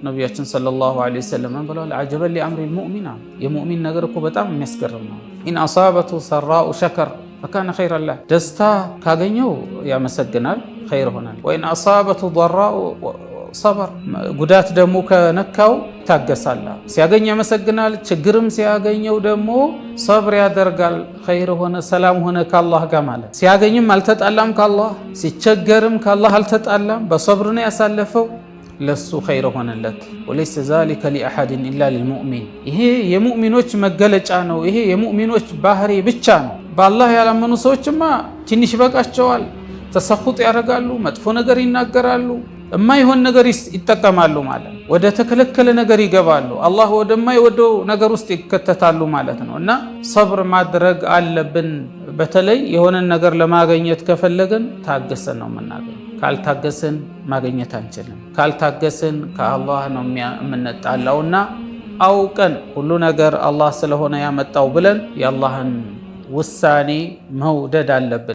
ነቢያችን ሰለላሁ ዐለይሂ ወሰለም ብለዋል፣ አጀበን ሊአምሪል ሙእሚን፣ የሙእሚን ነገር እኮ በጣም የሚያስገርም ነው። ኢን አሳበቱ ሰራኡ ሸከር ፈካነ ኸይረን ለህ፣ ደስታ ካገኘው ያመሰግናል፣ ኸይር ሆናል። ወኢን አሳበቱ ضራኡ ሰበር፣ ጉዳት ደግሞ ከነካው ይታገሳል። ሲያገኝ ያመሰግናል፣ ችግርም ሲያገኘው ደግሞ ሰብር ያደርጋል። ኸይር ሆነ ሰላም ሆነ ከአላህ ጋር ማለት። ሲያገኝም አልተጣላም ከአላህ፣ ሲቸገርም ከአላህ አልተጣላም፣ በሰብር ነው ያሳለፈው፣ ለሱ ኸይር ሆነለት። ወለይሰ ዛሊከ ሊአሐድን ኢላ ሊልሙእሚን፣ ይሄ የሙእሚኖች መገለጫ ነው። ይሄ የሙእሚኖች ባህሪ ብቻ ነው። በአላህ ያላመኑ ሰዎችማ ትንሽ በቃቸዋል፣ ተሰኹጥ ያደርጋሉ፣ መጥፎ ነገር ይናገራሉ፣ የማይሆን ነገር ይጠቀማሉ ማለት ነው። ወደ ተከለከለ ነገር ይገባሉ፣ አላህ ወደማይወደው ነገር ውስጥ ይከተታሉ ማለት ነው። እና ሰብር ማድረግ አለብን። በተለይ የሆነን ነገር ለማግኘት ከፈለግን ታገሰን ነው የምናገኘው። ካልታገስን ማግኘት አንችልም። ካልታገስን ከአላህ ነው የምንጣላውና አውቀን ሁሉ ነገር አላህ ስለሆነ ያመጣው ብለን የአላህን ውሳኔ መውደድ አለብን።